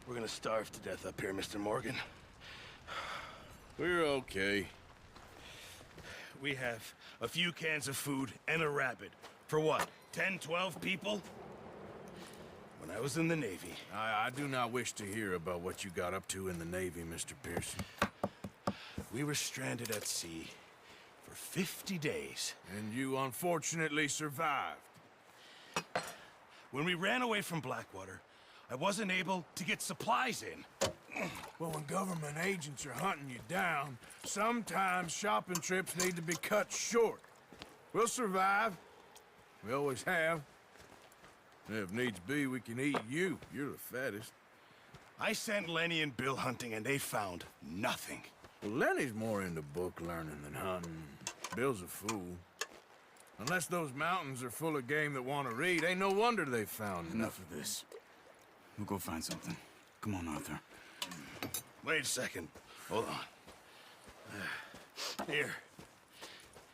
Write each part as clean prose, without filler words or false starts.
We're gonna starve to death up here, Mr. Morgan. We're okay. We have a few cans of food and a rabbit. For what, 10, 12 people? When I was in the Navy... I do not wish to hear about what you got up to in the Navy, Mr. Pearson. We were stranded at sea for 50 days. And you unfortunately survived. When we ran away from Blackwater, I wasn't able to get supplies in. Well, when government agents are hunting you down, sometimes shopping trips need to be cut short. We'll survive. We always have. And if needs be, we can eat you. You're the fattest. I sent Lenny and Bill hunting, and they found nothing. Well, Lenny's more into book learning than hunting. Bill's a fool. Unless those mountains are full of game that want to read, ain't no wonder they found Enough of this. We'll go find something. Come on, Arthur. Wait a second. Hold on. Here.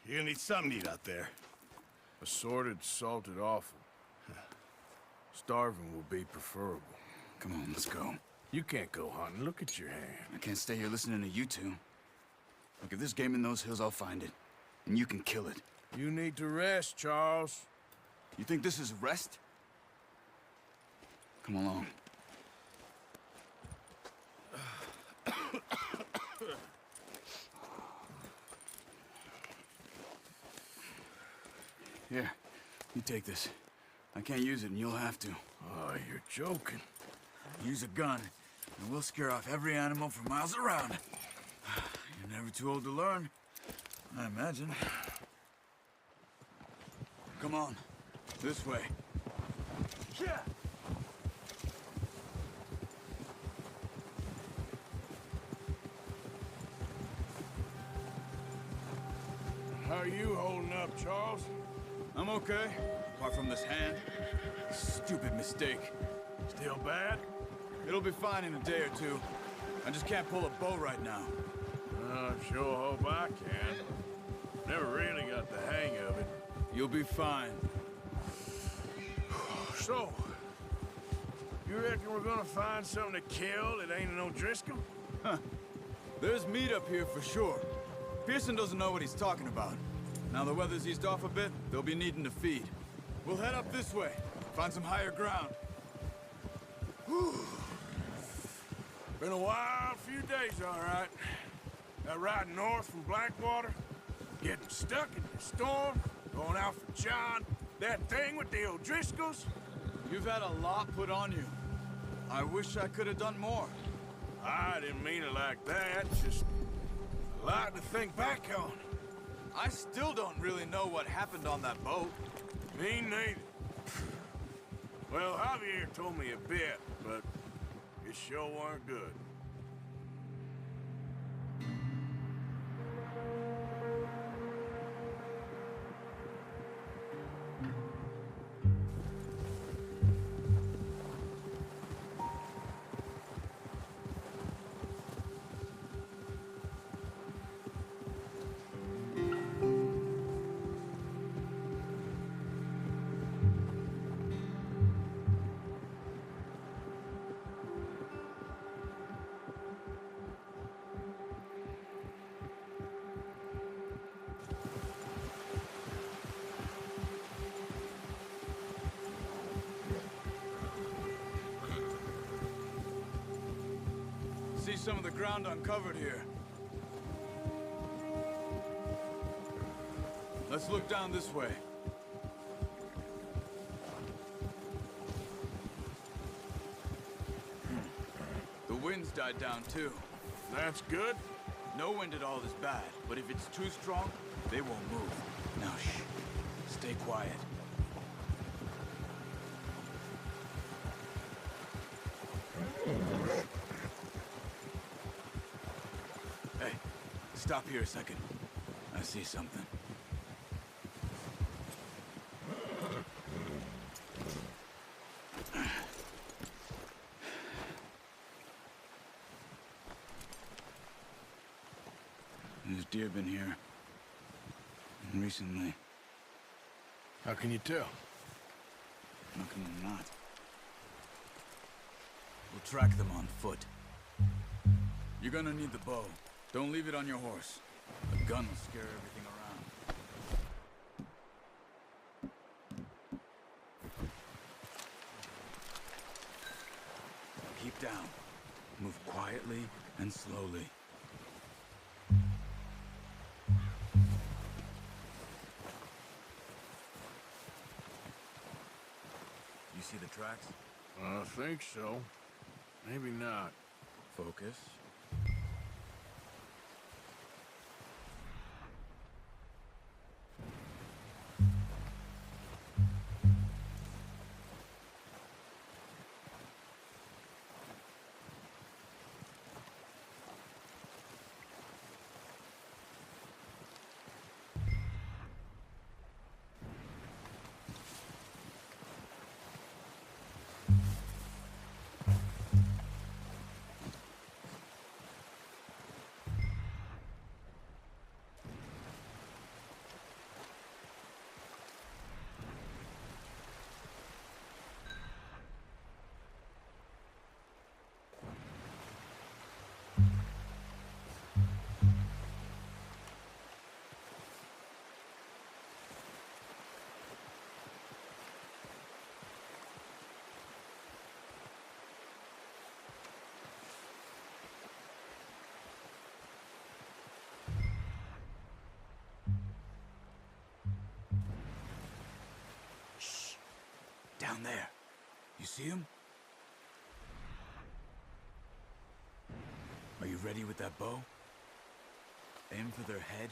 You're gonna need something to eat out there. Assorted, salted offal. Starving will be preferable. Come on, let's go. You can't go hunting. Look at your hand. I can't stay here listening to you two. Look, if there's game in those hills, I'll find it. And you can kill it. You need to rest, Charles. You think this is rest? Come along. Here, you take this. I can't use it, and you'll have to. Oh, you're joking. Use a gun, and we'll scare off every animal for miles around. You're never too old to learn, I imagine. Come on, this way. Yeah. How are you holding up, Charles? I'm okay, apart from this hand. Stupid mistake. Still bad? It'll be fine in a day or two. I just can't pull a bow right now. I sure hope I can. Never really got the hang of it. You'll be fine. So, you reckon we're gonna find something to kill that ain't no Driscoll? Huh. There's meat up here for sure. Pearson doesn't know what he's talking about. Now the weather's eased off a bit, they'll be needing to feed. We'll head up this way, find some higher ground. Whew. Been a wild few days, all right. That ride north from Blackwater, getting stuck in the storm, going out for John, that thing with the O'Driscolls. You've had a lot put on you. I wish I could have done more. I didn't mean it like that, just a lot to think back on. I still don't really know what happened on that boat. Me neither. Well, Javier told me a bit, but it sure weren't good. See some of the ground uncovered here. Let's look down this way. The wind's died down too. That's good. No wind at all is bad, but if it's too strong, they won't move. Now shh. Stay quiet. Hey, stop here a second. I see something. There's deer been here. Recently. How can you tell? How can you not? We'll track them on foot. You're gonna need the bow. Don't leave it on your horse. A gun will scare everything around. Keep down. Move quietly and slowly. You see the tracks? I think so. Maybe not. Focus. Down there. You see him? Are you ready with that bow? Aim for their head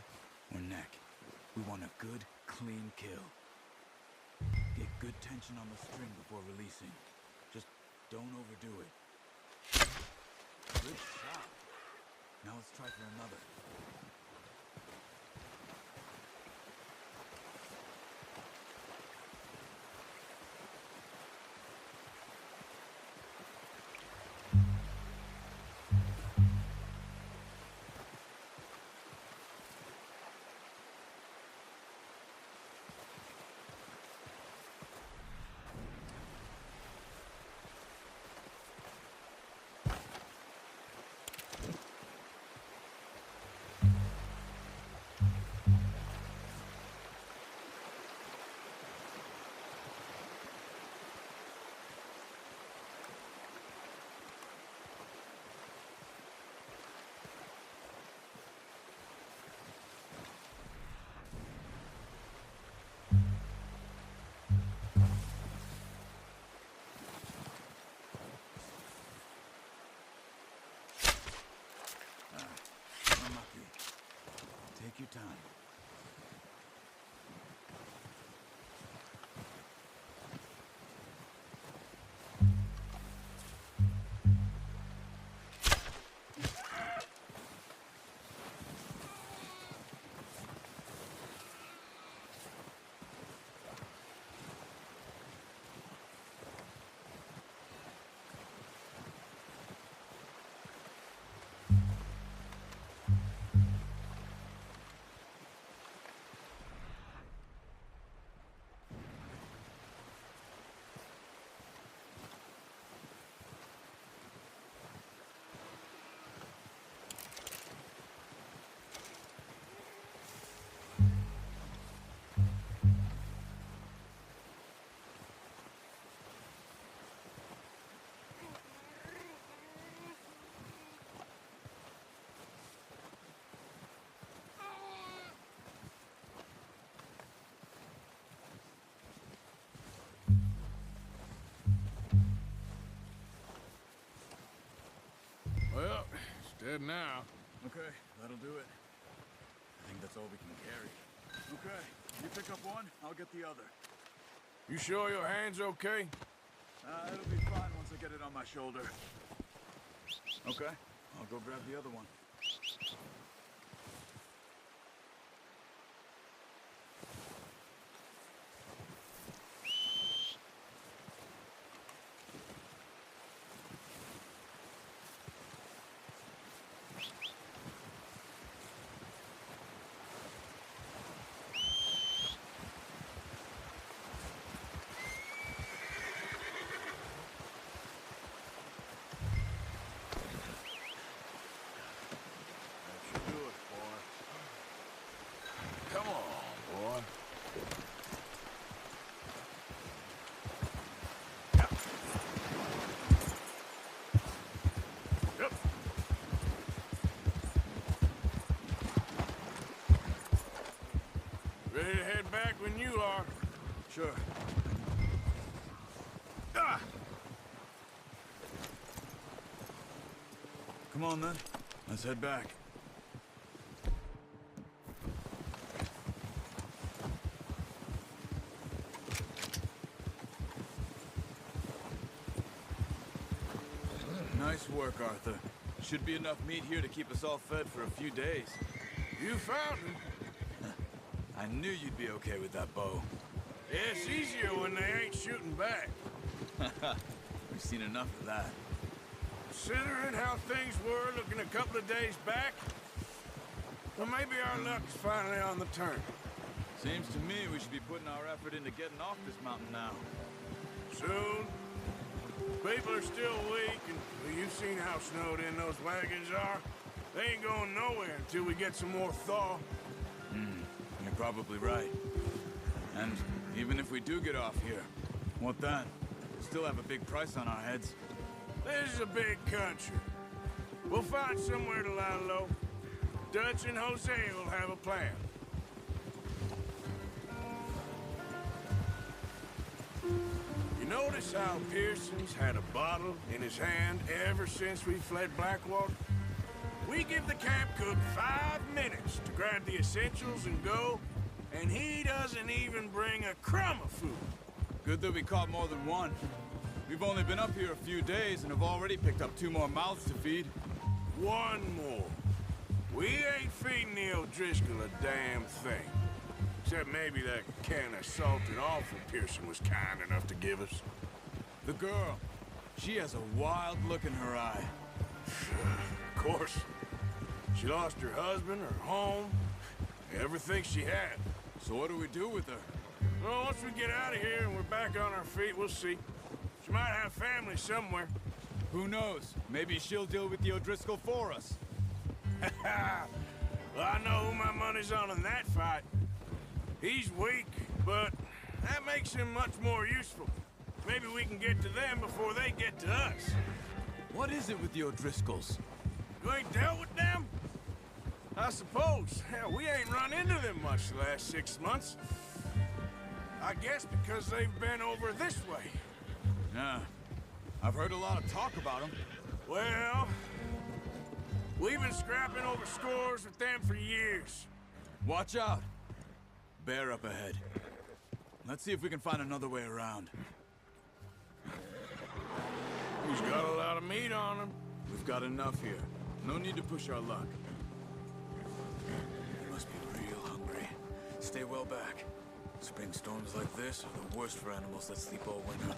or neck. We want a good, clean kill. Get good tension on the string before releasing. Just don't overdo it. Good shot. Now let's try for another. Take your time. Well, it's dead now. Okay, that'll do it. I think that's all we can carry. Okay, you pick up one, I'll get the other. You sure your hand's okay? It'll be fine once I get it on my shoulder. Okay, I'll go grab the other one. when you are. Sure. Ah! Come on, then. Let's head back. Nice work, Arthur. Should be enough meat here to keep us all fed for a few days. You found him. I knew you'd be okay with that bow. Yeah, it's easier when they ain't shooting back. We've seen enough of that. Considering how things were looking a couple of days back, well, maybe our luck's finally on the turn. Seems to me we should be putting our effort into getting off this mountain now. Soon. People are still weak, and well, you've seen how snowed in those wagons are. They ain't going nowhere until we get some more thaw. You're probably right. And even if we do get off here, what then? We still have a big price on our heads. This is a big country. We'll find somewhere to lie low. Dutch and Jose will have a plan. You notice how Pearson's had a bottle in his hand ever since we fled Blackwater? We give the camp cook 5 minutes to grab the essentials and go, and he doesn't even bring a crumb of food. Good that we caught more than one. We've only been up here a few days and have already picked up 2 more mouths to feed. One more. We ain't feeding the O'Driscoll a damn thing. Except maybe that can of salted offal Pearson was kind enough to give us. The girl, she has a wild look in her eye. Of course. She lost her husband, her home, everything she had. So what do we do with her? Well, once we get out of here and we're back on our feet, we'll see. She might have family somewhere. Who knows? Maybe she'll deal with the O'Driscoll for us. Well, I know who my money's on in that fight. He's weak, but that makes him much more useful. Maybe we can get to them before they get to us. What is it with the O'Driscolls? You ain't dealt with them? I suppose. Hell, we ain't run into them much the last 6 months. I guess because they've been over this way. Yeah. I've heard a lot of talk about them. Well, we've been scrapping over scores with them for years. Watch out. Bear up ahead. Let's see if we can find another way around. He's got a lot of meat on him. We've got enough here. No need to push our luck. You must be real hungry. Stay well back. Spring storms like this are the worst for animals that sleep all winter.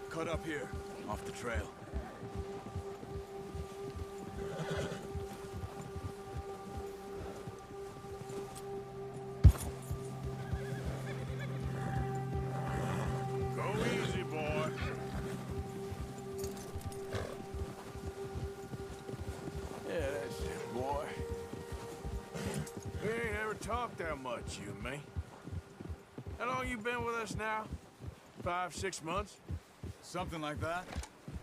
Cut up here, off the trail. Go easy, boy. Yeah, that's it, boy. We ain't ever talked that much, you and me. How long you been with us now? 5, 6 months? Something like that?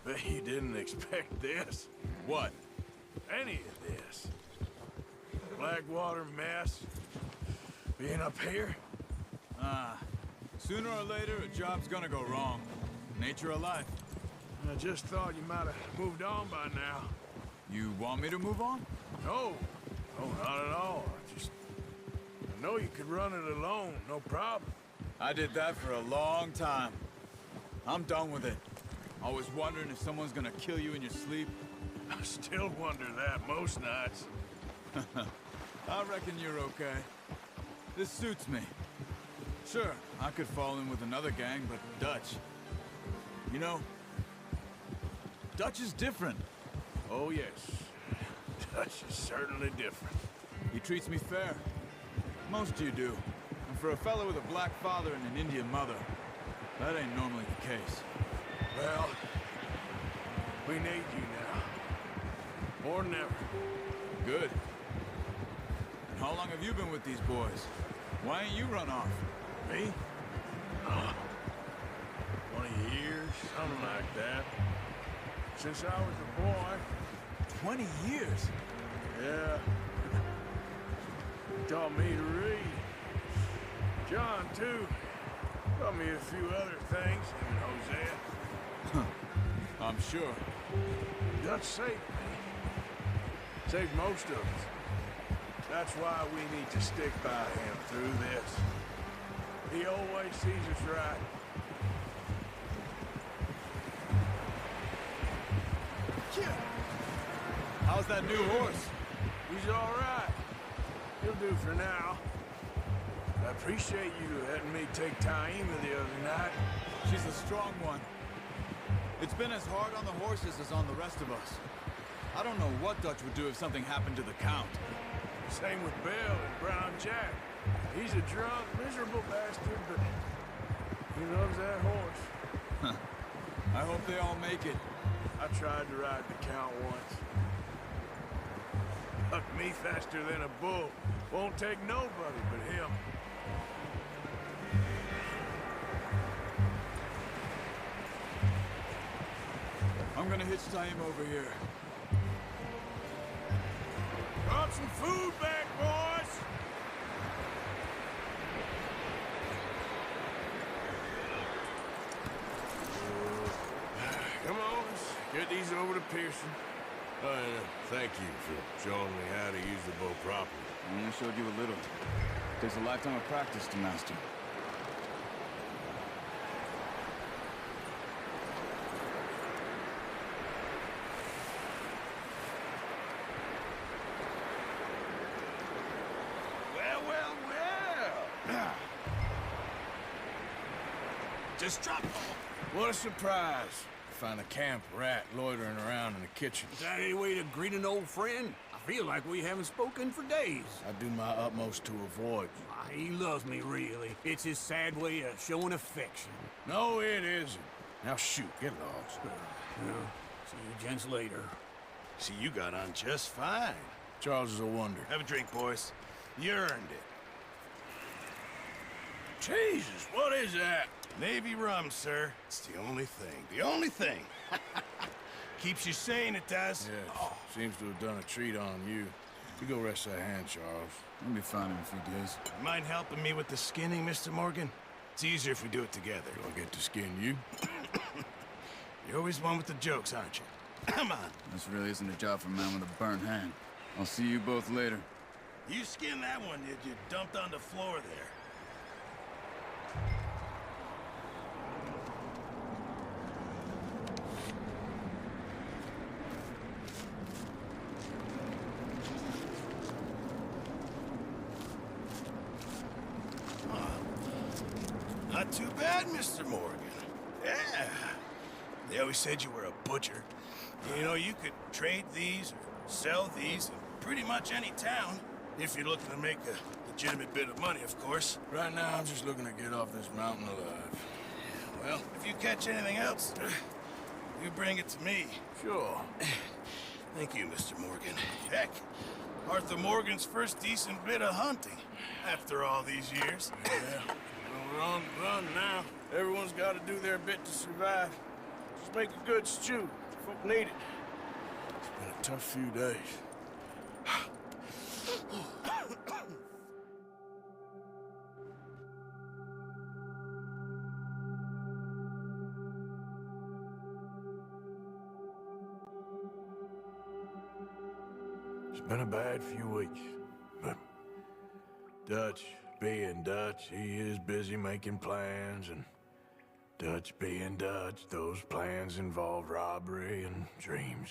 Bet you didn't expect this. What? Any of this. Blackwater mess. Being up here. Sooner or later, a job's gonna go wrong. Nature of life. I just thought you might have moved on by now. You want me to move on? No. No, not at all. I know you could run it alone, no problem. I did that for a long time. I'm done with it. Always wondering if someone's gonna kill you in your sleep. I still wonder that most nights. I reckon you're okay. This suits me. Sure, I could fall in with another gang, but Dutch... You know, Dutch is different. Oh, yes. Dutch is certainly different. He treats me fair. Most of you do. And for a fellow with a black father and an Indian mother, that ain't normally the case. Well, we need you now. More than ever. Good. How long have you been with these boys? Why ain't you run off? Me? 20 years, something like that. Since I was a boy. 20 years? Yeah. Taught me to read. John, too. Taught me a few other things, him and Hosea. I'm sure. Dutch saved me. Saved most of us. That's why we need to stick by him through this. He always sees us right. How's that new horse? He's all right. He'll do for now. I appreciate you letting me take Taima the other night. She's a strong one. It's been as hard on the horses as on the rest of us. I don't know what Dutch would do if something happened to the Count. Same with Bill and Brown Jack. He's a drunk, miserable bastard, but he loves that horse. I hope they all make it. I tried to ride the Count once. Bucked me faster than a bull. Won't take nobody but him. I'm gonna hitch Taima over here. Brought some food back, boys! Come on, let's get these over to Pearson. Thank you for showing me how to use the bow properly. I only showed you a little. Takes a lifetime of practice to master. Well. Just drop them. What a surprise. Find a camp rat loitering around in the kitchen. Is that any way to greet an old friend? I feel like we haven't spoken for days. I do my utmost to avoid you. He loves me, really. It's his sad way of showing affection. No, it isn't. Now shoot, get lost. Yeah. See you gents later. See, you got on just fine. Charles is a wonder. Have a drink, boys. You earned it. Jesus, what is that? Navy rum, sir. It's the only thing. The only thing. Keeps you sane, it does. Yes, seems to have done a treat on you. You go rest that hand, Charles. I'll be fine in a few days. Mind helping me with the skinning, Mr. Morgan? It's easier if we do it together. Do I get to skin you? You're always one with the jokes, aren't you? Come on. This really isn't a job for a man with a burnt hand. I'll see you both later. You skinned that one, did you? Dumped on the floor there. Not too bad, Mr. Morgan. Yeah. They always said you were a butcher. You know, you could trade these or sell these in pretty much any town. If you're looking to make a legitimate bit of money, of course. Right now, I'm just looking to get off this mountain alive. Well, if you catch anything else, you bring it to me. Sure. Thank you, Mr. Morgan. Heck, Arthur Morgan's first decent bit of hunting after all these years. Yeah. Well, we're on the run now. Everyone's got to do their bit to survive. Just make a good stew. Folk need it. It's been a tough few days. It's been a bad few weeks, but Dutch being Dutch, he is busy making plans, and Dutch being Dutch, those plans involve robbery and dreams.